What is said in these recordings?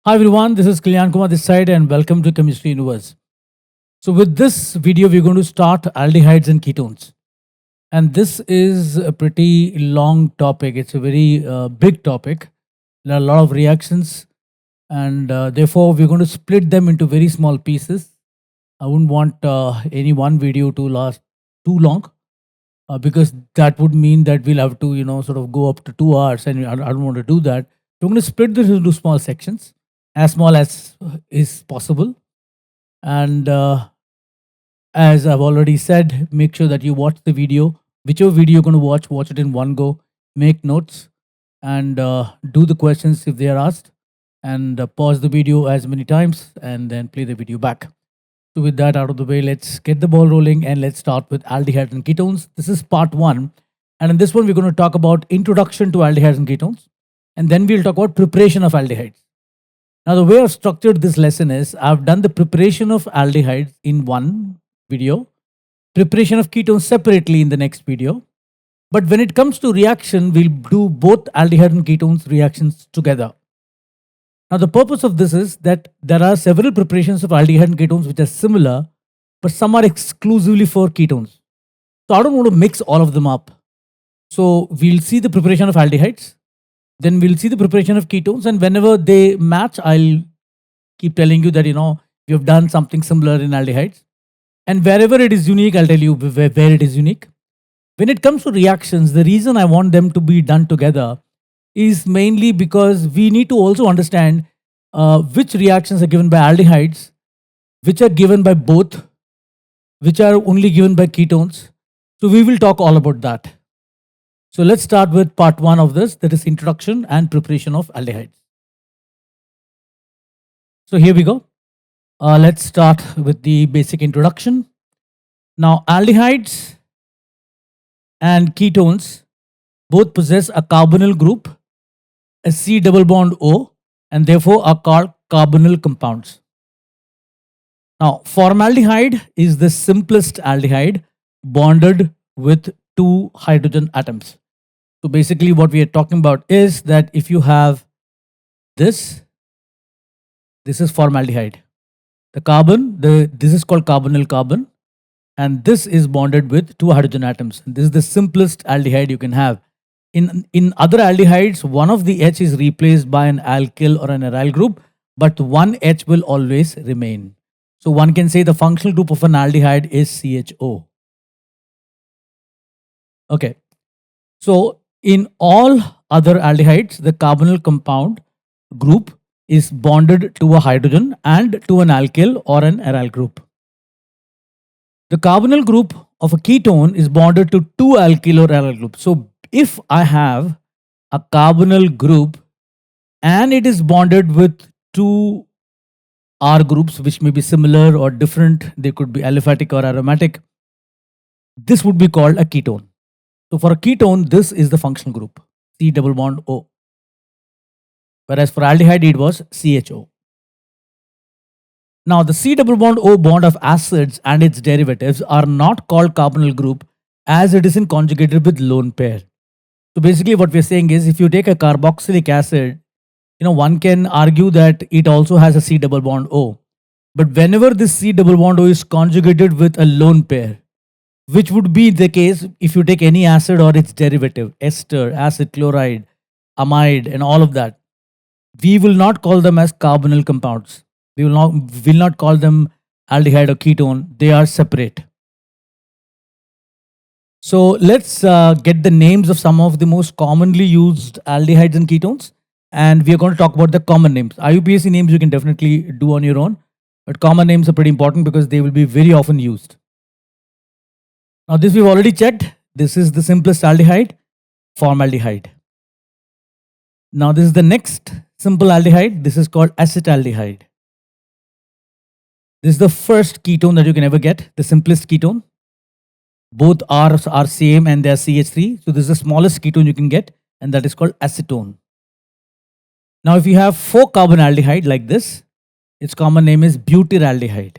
Hi everyone, this is Kalyan Kumar this side and welcome to Chemistry Universe. So with this video, we're going to start aldehydes and ketones. And this is a pretty long topic. It's a very big topic. There are a lot of reactions and therefore we're going to split them into very small pieces. I wouldn't want any one video to last too long because that would mean that we'll have to, sort of go up to 2 hours and I don't want to do that. So we're going to split this into small sections as small as is possible. And as I've already said, make sure that you watch the video. Whichever video you're going to watch it in one go. Make notes and do the questions if they are asked. And pause the video as many times and then play the video back. So with that out of the way, let's get the ball rolling and let's start with aldehydes and ketones. This is part 1. And in this one, we're going to talk about introduction to aldehydes and ketones. And then we'll talk about preparation of aldehydes. Now, the way I've structured this lesson is I've done the preparation of aldehydes in one video, preparation of ketones separately in the next video. But when it comes to reaction, we'll do both aldehyde and ketones reactions together. Now, the purpose of this is that there are several preparations of aldehyde and ketones which are similar, but some are exclusively for ketones. So I don't want to mix all of them up. So we'll see the preparation of aldehydes. Then we'll see the preparation of ketones, and whenever they match, I'll keep telling you that, we have done something similar in aldehydes. And wherever it is unique, I'll tell you where it is unique. When it comes to reactions, the reason I want them to be done together is mainly because we need to also understand which reactions are given by aldehydes, which are given by both, which are only given by ketones. So we will talk all about that. So let's start with part 1 of this, that is introduction and preparation of aldehydes. So here we go. Let's start with the basic introduction. Now, aldehydes and ketones both possess a carbonyl group, a C double bond O, and therefore are called carbonyl compounds. Now, formaldehyde is the simplest aldehyde bonded with 2 hydrogen atoms. So basically what we are talking about is that if you have this is formaldehyde. The carbon, this is called carbonyl carbon, and this is bonded with 2 hydrogen atoms. This is the simplest aldehyde you can have. In other aldehydes, one of the H is replaced by an alkyl or an aryl group, but one H will always remain. So one can say the functional group of an aldehyde is CHO. Okay, so in all other aldehydes, the carbonyl compound group is bonded to a hydrogen and to an alkyl or an aryl group. The carbonyl group of a ketone is bonded to 2 alkyl or aryl groups. So if I have a carbonyl group and it is bonded with 2 R groups, which may be similar or different, they could be aliphatic or aromatic, this would be called a ketone. So for a ketone, this is the functional group, C double bond O. Whereas for aldehyde, it was CHO. Now, the C double bond O bond of acids and its derivatives are not called carbonyl group as it isn't conjugated with lone pair. So basically what we're saying is if you take a carboxylic acid, one can argue that it also has a C double bond O. But whenever this C double bond O is conjugated with a lone pair, which would be the case if you take any acid or its derivative, ester, acid chloride, amide, and all of that, we will not call them as carbonyl compounds. We will not call them aldehyde or ketone. They are separate. So let's get the names of some of the most commonly used aldehydes and ketones. And we are going to talk about the common names. IUPAC names you can definitely do on your own. But common names are pretty important because they will be very often used. Now this we've already checked. This is the simplest aldehyde, formaldehyde. Now this is the next simple aldehyde. This is called acetaldehyde. This is the first ketone that you can ever get, the simplest ketone. Both R's are same and they are CH3. So this is the smallest ketone you can get, and that is called acetone. Now if you have 4 carbon aldehyde like this, its common name is butyraldehyde.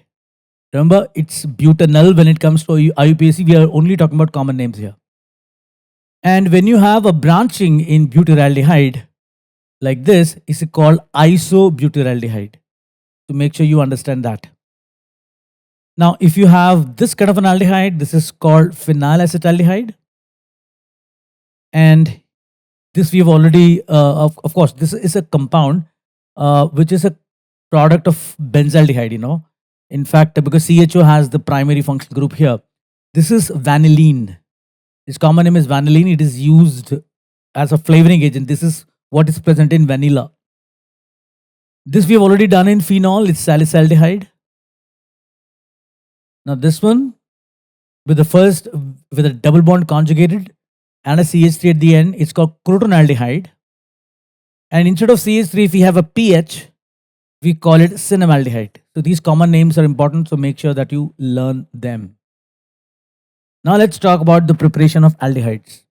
Remember, it's butanol when it comes to IUPAC. We are only talking about common names here. And when you have a branching in butyraldehyde, like this is called isobutyraldehyde. So make sure you understand that. Now, if you have this kind of an aldehyde, this is called phenylacetaldehyde. And this we've already, of course, this is a compound which is a product of benzaldehyde, In fact, because CHO has the primary functional group here, this is vanillin. Its common name is vanillin. It is used as a flavoring agent. This is what is present in vanilla. This we have already done in phenol. It's salicylaldehyde. Now this one with a double bond conjugated and a CH3 at the end, it's called crotonaldehyde. And instead of CH3, if we have a pH, we call it cinnamaldehyde. So these common names are important, so make sure that you learn them. Now let's talk about the preparation of aldehydes.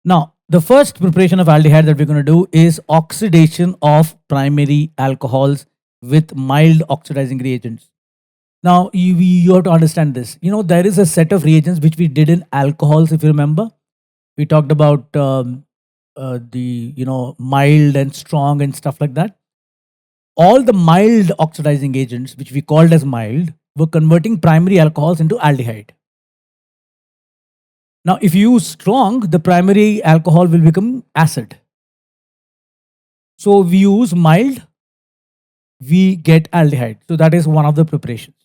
Now, the first preparation of aldehyde that we're going to do is oxidation of primary alcohols with mild oxidizing reagents. Now, you have to understand this. There is a set of reagents which we did in alcohols, if you remember. We talked about the mild and strong and stuff like that. All the mild oxidizing agents, which we called as mild, were converting primary alcohols into aldehyde. Now, if you use strong, the primary alcohol will become acid. So, we use mild, we get aldehyde. So, that is one of the preparations.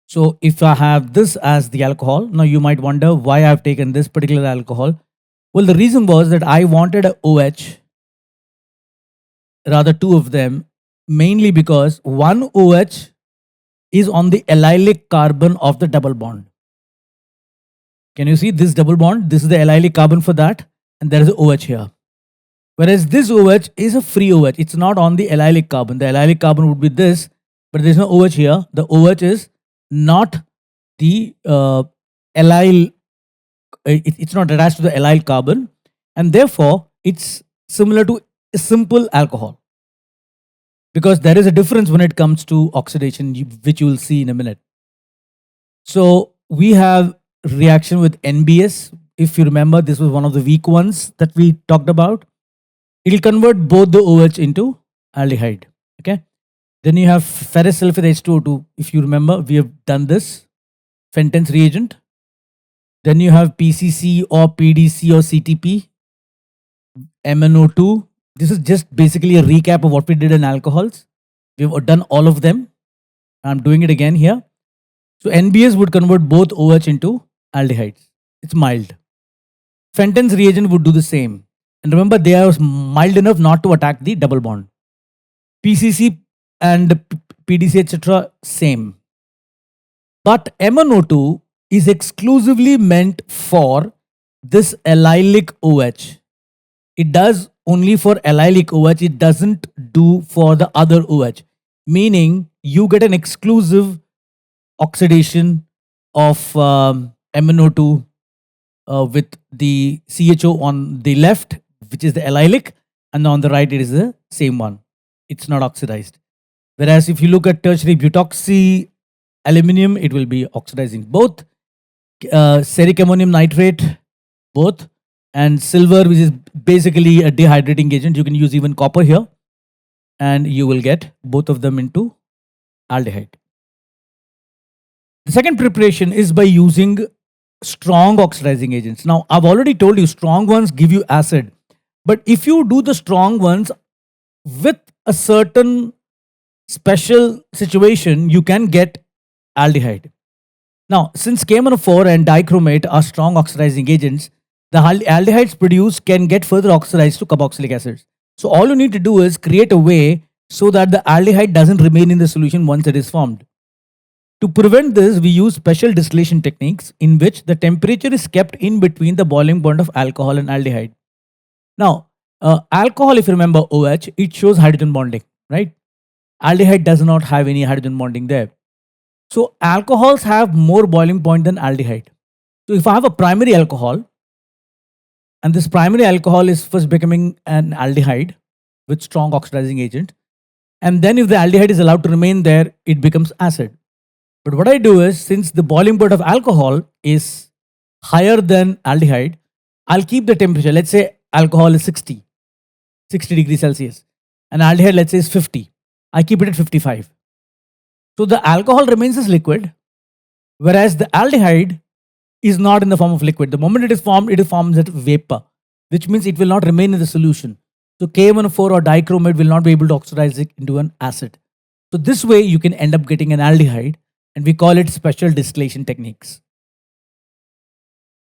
So, if I have this as the alcohol, now you might wonder why I have taken this particular alcohol. Well, the reason was that I wanted a OH, rather two of them, mainly because one OH is on the allylic carbon of the double bond. Can you see this double bond? This is the allylic carbon for that, and there is a OH here. Whereas this OH is a free OH. It's not on the allylic carbon. The allylic carbon would be this, but there is no OH here. The OH is not the allyl. It's not attached to the allyl carbon, and therefore it's similar to a simple alcohol. Because there is a difference when it comes to oxidation, which you will see in a minute. So we have reaction with NBS. If you remember, this was one of the weak ones that we talked about. It will convert both the OH into aldehyde. Okay. Then you have ferrous sulfate H2O2. If you remember, we have done this Fenton's reagent. Then you have PCC or PDC or CTP, MnO2. This is just basically a recap of what we did in alcohols. We've done all of them. I'm doing it again here. So NBS would convert both OH into aldehydes. It's mild. Fenton's reagent would do the same. And remember, they are mild enough not to attack the double bond. PCC and PDC, etc., same. But MnO2 is exclusively meant for this allylic OH. It does only for allylic OH. It doesn't do for the other OH. Meaning, you get an exclusive oxidation of MnO2 with the CHO on the left, which is the allylic, and on the right it is the same one. It's not oxidized. Whereas if you look at tertiary butoxy aluminum, it will be oxidizing both. Ceric ammonium nitrate, both. And silver, which is basically a dehydrating agent. You can use even copper here. And you will get both of them into aldehyde. The second preparation is by using strong oxidizing agents. Now, I've already told you strong ones give you acid. But if you do the strong ones with a certain special situation, you can get aldehyde. Now, since KMnO4 and dichromate are strong oxidizing agents, the aldehydes produced can get further oxidized to carboxylic acids. So all you need to do is create a way so that the aldehyde doesn't remain in the solution once it is formed. To prevent this, we use special distillation techniques in which the temperature is kept in between the boiling point of alcohol and aldehyde. Now, alcohol, if you remember OH, it shows hydrogen bonding, right? Aldehyde does not have any hydrogen bonding there. So alcohols have more boiling point than aldehyde. So if I have a primary alcohol, and this primary alcohol is first becoming an aldehyde with strong oxidizing agent, and then if the aldehyde is allowed to remain there, it becomes acid. But what I do is, since the boiling point of alcohol is higher than aldehyde, I'll keep the temperature. Let's say alcohol is 60 degrees Celsius. And aldehyde, let's say, is 50. I keep it at 55. So the alcohol remains as liquid, whereas the aldehyde is not in the form of liquid. The moment it is formed as vapor, which means it will not remain in the solution. So KMNO4 or dichromate will not be able to oxidize it into an acid. So this way you can end up getting an aldehyde, and we call it special distillation techniques.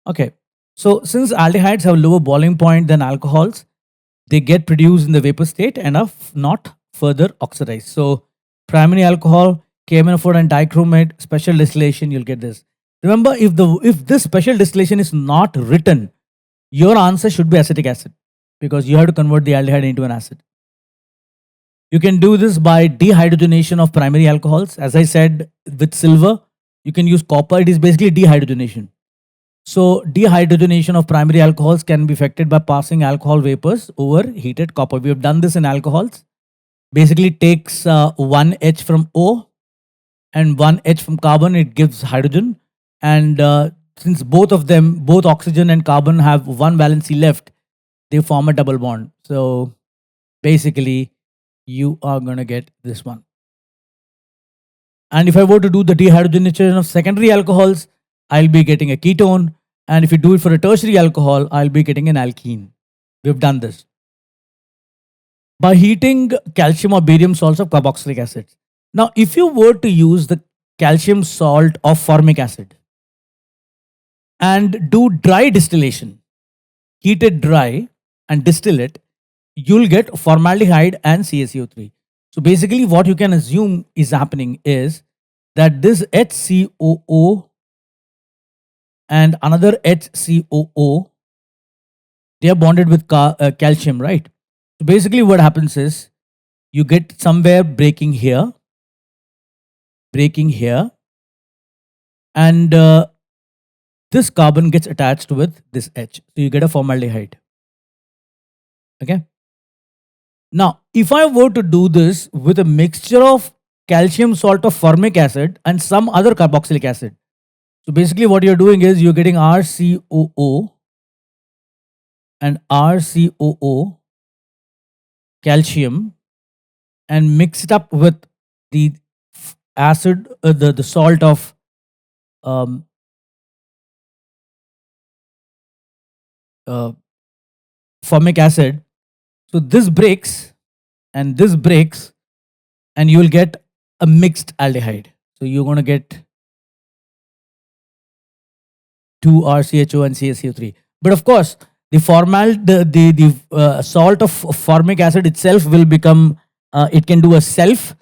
Okay, so since aldehydes have lower boiling point than alcohols, they get produced in the vapor state and are not further oxidized. So primary alcohol, KMNO4 and dichromate, special distillation, you'll get this. Remember, if this special distillation is not written, your answer should be acetic acid, because you have to convert the aldehyde into an acid. You can do this by dehydrogenation of primary alcohols. As I said, with silver, you can use copper. It is basically dehydrogenation. So dehydrogenation of primary alcohols can be affected by passing alcohol vapors over heated copper. We have done this in alcohols. Basically takes one H from O and one H from carbon. It gives hydrogen. And since both of them, both oxygen and carbon have one valency left, they form a double bond. So basically, you are going to get this one. And if I were to do the dehydrogenation of secondary alcohols, I'll be getting a ketone. And if you do it for a tertiary alcohol, I'll be getting an alkene. We've done this by heating calcium or barium salts of carboxylic acid. Now, if you were to use the calcium salt of formic acid and do dry distillation, heat it dry and distill it, you'll get formaldehyde and CaCO3. So basically what you can assume is happening is that this HCOO and another HCOO, they are bonded with calcium, right? So basically what happens is you get somewhere breaking here, and this carbon gets attached with this H. So you get a formaldehyde. Okay. Now, if I were to do this with a mixture of calcium salt of formic acid and some other carboxylic acid, so basically what you're doing is you're getting RCOO and RCOO calcium and mix it up with the acid, the salt of formic acid. So this breaks and this breaks, and you will get a mixed aldehyde. So you're going to get 2-RCHO and CaCO3. But of course, the salt of formic acid itself will become, it can do a self,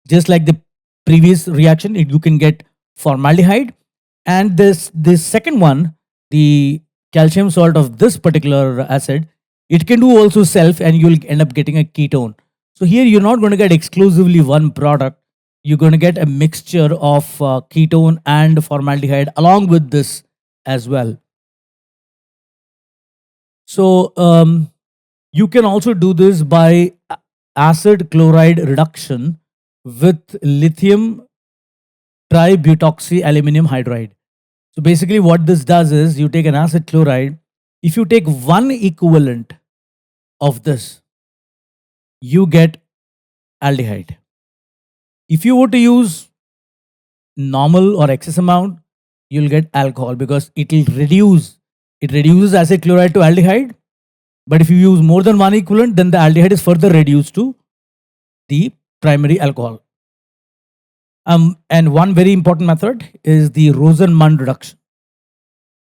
just like the previous reaction. You can get formaldehyde, and this second one, the calcium salt of this particular acid, it can do also self, and you'll end up getting a ketone. So here you're not going to get exclusively one product. You're going to get a mixture of ketone and formaldehyde along with this as well. So you can also do this by acid chloride reduction with lithium tributoxy-aluminum hydride. So basically what this does is you take an acid chloride. If you take one equivalent of this, you get aldehyde. If you were to use normal or excess amount, you'll get alcohol, because it reduces acid chloride to aldehyde. But if you use more than one equivalent, then the aldehyde is further reduced to the primary alcohol. And one very important method is the Rosenmund reduction.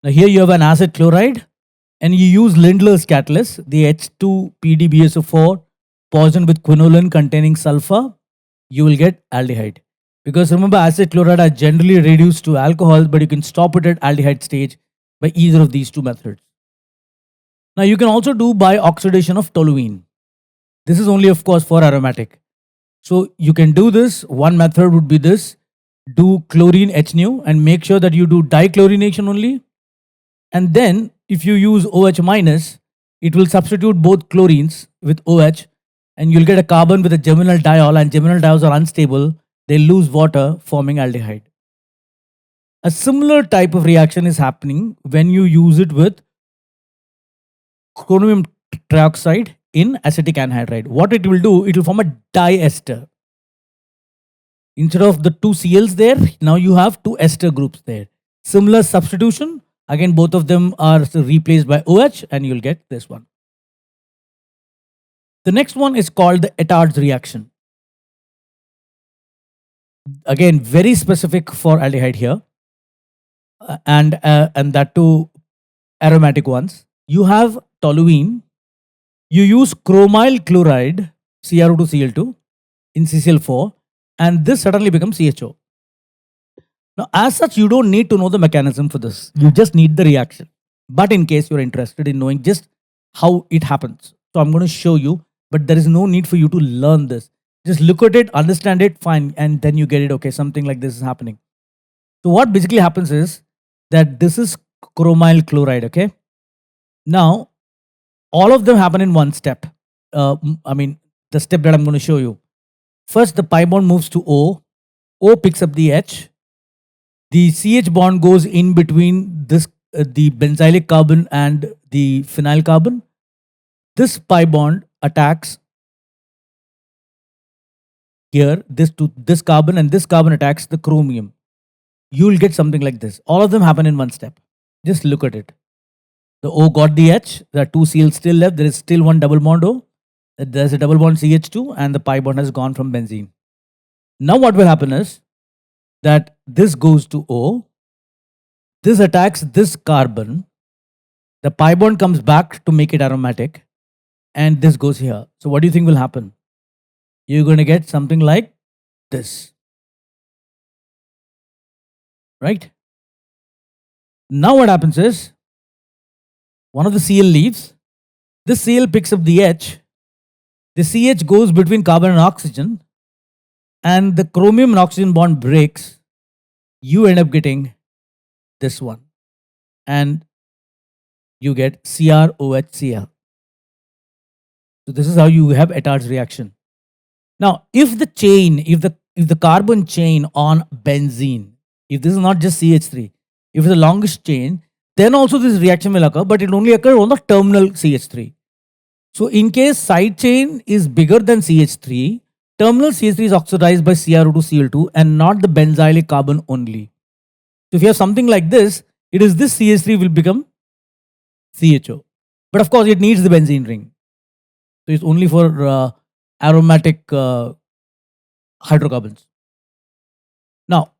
Now here you have an acid chloride and you use Lindlar's catalyst, the H2PDBSO4 poisoned with quinoline containing sulfur, you will get aldehyde. Because remember, acid chloride are generally reduced to alcohol, but you can stop it at aldehyde stage by either of these two methods. Now you can also do by oxidation of toluene. This is only, of course, for aromatic. So you can do this. One method would be this: do chlorine HNO and make sure that you do dichlorination only. And then if you use OH minus, it will substitute both chlorines with OH, and you'll get a carbon with a geminal diol, and geminal diols are unstable. They lose water, forming aldehyde. A similar type of reaction is happening when you use it with chromium trioxide in acetic anhydride. What it will do, it will form a diester. Instead of the two Cls there, now you have two ester groups there. Similar substitution, again both of them are replaced by OH and you'll get this one. The next one is called the Étard's reaction. Again, very specific for aldehyde here, and that too aromatic ones. You have toluene. You use chromyl chloride CrO2Cl2 in CCl4, and this suddenly becomes CHO. Now, as such, you don't need to know the mechanism for this. You just need the reaction. But in case you're interested in knowing just how it happens, so I'm going to show you, but there is no need for you to learn this. Just look at it, understand it, fine, and then you get it. Okay, something like this is happening. So what basically happens is that this is chromyl chloride, okay? Now, all of them happen in one step. The step that I'm going to show you. First, the pi bond moves to O. O picks up the H. The CH bond goes in between this the benzylic carbon and the phenyl carbon. This pi bond attacks here, this carbon, and this carbon attacks the chromium. You will get something like this. All of them happen in one step. Just look at it. The O got the H. There are two Cls still left. There is still one double bond O. There's a double bond CH2, and the pi bond has gone from benzene. Now what will happen is that this goes to O. This attacks this carbon. The pi bond comes back to make it aromatic, and this goes here. So what do you think will happen? You're going to get something like this, right? Now what happens is, one of the Cl leaves. This Cl picks up the H. The CH goes between carbon and oxygen, and the chromium and oxygen bond breaks. You end up getting this one, and you get CrOHCl. So this is how you have Étard's reaction. Now, if the carbon chain on benzene, if this is not just CH3, if it's the longest chain, then also this reaction will occur, but it only occurs on the terminal CH3. So in case side chain is bigger than CH3, terminal CH3 is oxidized by CrO2Cl2 and not the benzylic carbon only. So if you have something like this, it is this CH3 will become CHO. But of course, it needs the benzene ring. So it's only for aromatic hydrocarbons. Now,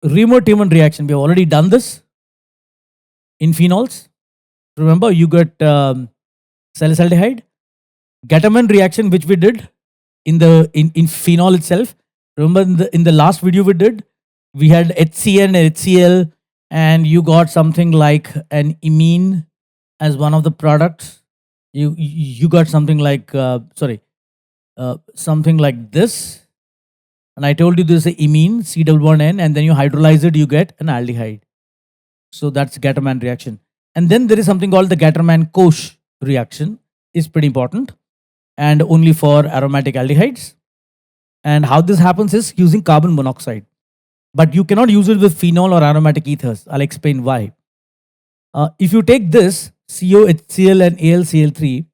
Reimer-Tiemann reaction, we have already done this in phenols. Remember, you got salicylic. Gattermann reaction, which we did in phenol itself. Remember in the last video we did, we had HCN and HCl, and you got something like an imine as one of the products. You got something like something like this, and I told you this is a imine, C double bond N, and then you hydrolyze it, you get an aldehyde. So that's Gattermann reaction. And then there is something called the Gattermann-Kosch reaction. Is pretty important, and only for aromatic aldehydes. And how this happens is using carbon monoxide, but you cannot use it with phenol or aromatic ethers. I'll explain why. If you take this COHCl and AlCl3,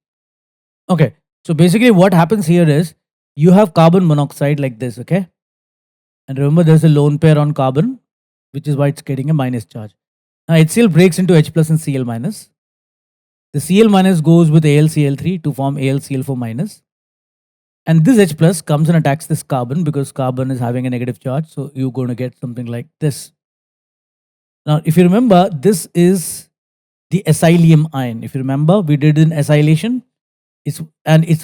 okay, so basically what happens here is you have carbon monoxide like this, okay, and remember there's a lone pair on carbon, which is why it's getting a minus charge. Now HCl breaks into H plus and Cl minus. The Cl minus goes with AlCl3 to form AlCl4 minus. And this H plus comes and attacks this carbon because carbon is having a negative charge. So you're going to get something like this. Now, if you remember, this is the acylium ion. If you remember, we did in acylation. It's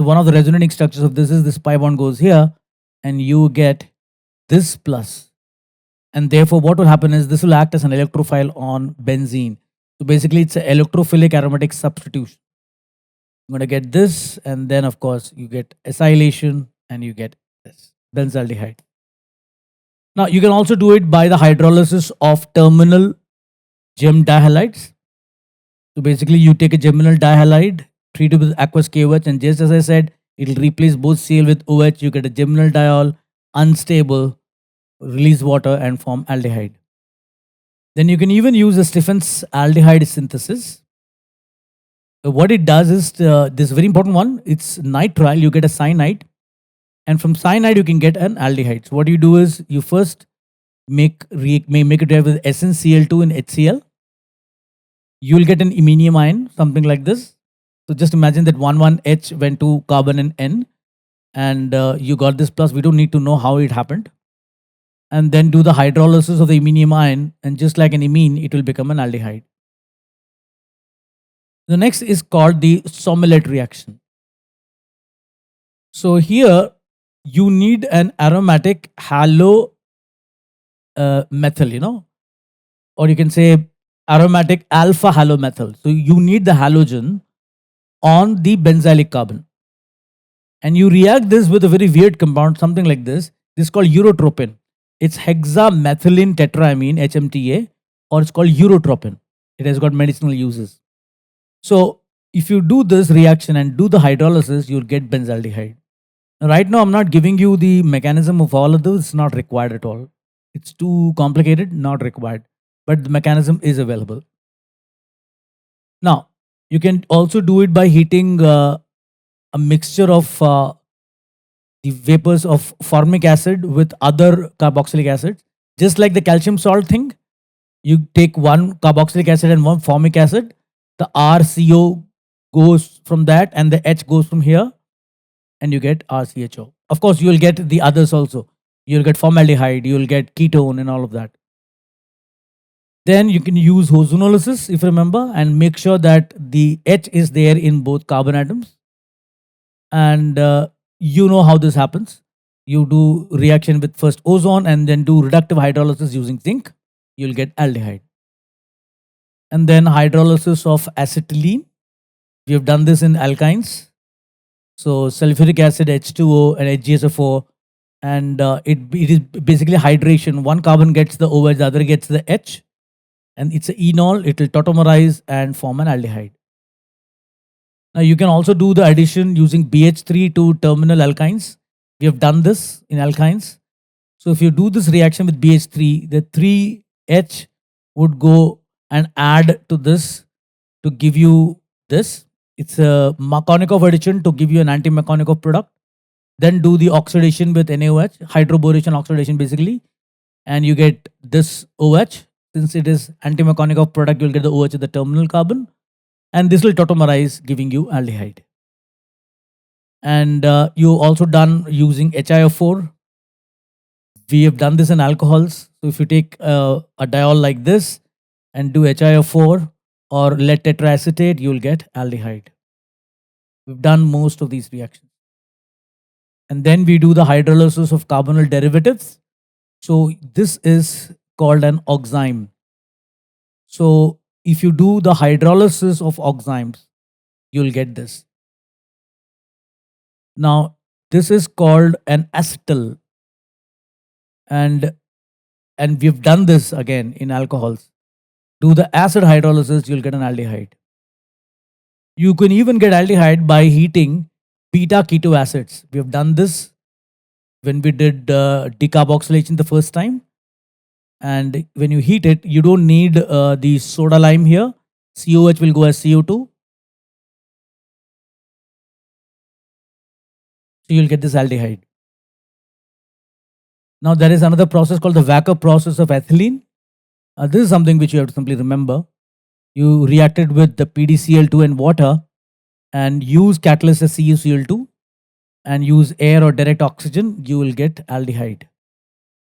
one of the resonating structures of this is this pi bond goes here, and you get this plus. And therefore, what will happen is this will act as an electrophile on benzene. So basically, it's an electrophilic aromatic substitution. I'm going to get this, and then of course you get acylation, and you get this benzaldehyde. Now you can also do it by the hydrolysis of terminal gem dihalides. So basically, you take a geminal dihalide, treat it with aqueous KOH, and just as I said, it will replace both Cl with OH. You get a geminal diol, unstable, release water, and form aldehyde. Then you can even use a Stephen's aldehyde synthesis. What it does is this very important one. It's nitrile. You get a cyanide, and from cyanide you can get an aldehyde. So what you do is you first make it with SnCl2 and HCl. You'll get an iminium ion, something like this. So just imagine that 1,1H went to carbon and N, and you got this plus. We don't need to know how it happened. And then do the hydrolysis of the iminium ion, and just like an imine, it will become an aldehyde. The next is called the Sommelet reaction. So here you need an aromatic halo methyl, or you can say aromatic alpha halomethyl. So you need the halogen on the benzylic carbon. And you react this with a very weird compound, something like this. This is called urotropin. It's hexamethylene tetraamine, HMTA, or it's called urotropin. It has got medicinal uses. So if you do this reaction and do the hydrolysis, you'll get benzaldehyde. Right now, I'm not giving you the mechanism of all of this. It's not required at all. It's too complicated, not required. But the mechanism is available. Now, you can also do it by heating a mixture of the vapors of formic acid with other carboxylic acids. Just like the calcium salt thing, you take one carboxylic acid and one formic acid. The RCO goes from that and the H goes from here, and you get RCHO. Of course, you will get the others also. You'll get formaldehyde, you'll get ketone and all of that. Then you can use ozonolysis, if you remember, and make sure that the H is there in both carbon atoms. And you know how this happens. You do reaction with first ozone and then do reductive hydrolysis using zinc. You'll get aldehyde. And then hydrolysis of acetylene. We have done this in alkynes. So sulfuric acid, H2O and HGSO4. And it is basically hydration. One carbon gets the OH, the other gets the H. And it's an enol. It will tautomerize and form an aldehyde. Now you can also do the addition using BH3 to terminal alkynes. We have done this in alkynes. So if you do this reaction with BH3, the 3H would go and add to this to give you this. It's a Markovnikov addition to give you an anti-Markovnikov product. Then do the oxidation with NaOH, hydroboration oxidation basically, and you get this OH. Since it is anti-Markovnikov product, you'll get the OH at the terminal carbon, and this will tautomerize, giving you aldehyde. And you also done using HIO4. We have done this in alcohols. So if you take a diol like this and do HIO4 or lead tetraacetate, you'll get aldehyde. We've done most of these reactions. And then we do the hydrolysis of carbonyl derivatives. So this is called an oxime. So if you do the hydrolysis of oximes, you'll get this. Now this is called an acetyl, and we've done this again in alcohols. Do the acid hydrolysis, you'll get an aldehyde. You can even get aldehyde by heating beta keto acids. We have done this when we did decarboxylation the first time. And when you heat it, you don't need the soda lime here. COH will go as CO2. So you'll get this aldehyde. Now there is another process called the Wacker process of ethylene. This is something which you have to simply remember. You reacted with the PDCl2 and water and use catalyst as CuCl2 and use air or direct oxygen, you will get aldehyde.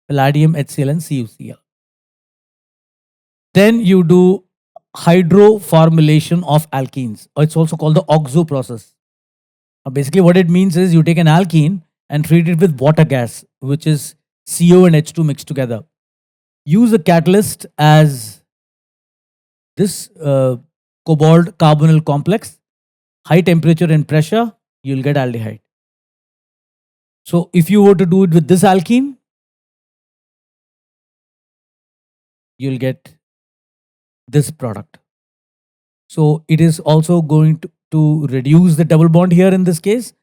Palladium, HCl and CuCl. Then you do hydroformylation of alkenes, or it's also called the oxo process. Basically what it means is you take an alkene and treat it with water gas, which is CO and H2 mixed together. Use a catalyst as this cobalt carbonyl complex. High temperature and pressure, you'll get aldehyde. So if you were to do it with this alkene, you'll get this product. So it is also going to reduce the double bond here in this case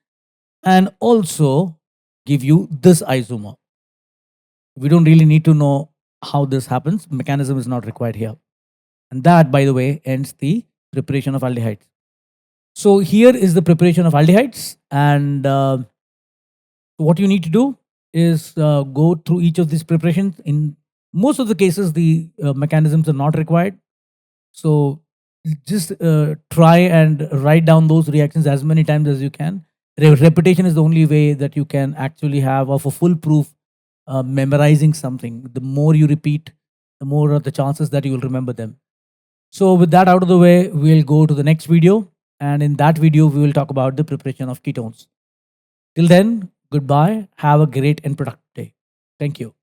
and also give you this isomer. We don't really need to know how this happens. Mechanism is not required here. And that, by the way, ends the preparation of aldehydes. So here is the preparation of aldehydes, and what you need to do is go through each of these preparations. In most of the cases, the mechanisms are not required. So just try and write down those reactions as many times as you can. Repetition is the only way that you can actually have of a foolproof memorizing something. The more you repeat, the more are the chances that you will remember them. So with that out of the way, we'll go to the next video. And in that video, we will talk about the preparation of ketones. Till then, goodbye. Have a great and productive day. Thank you.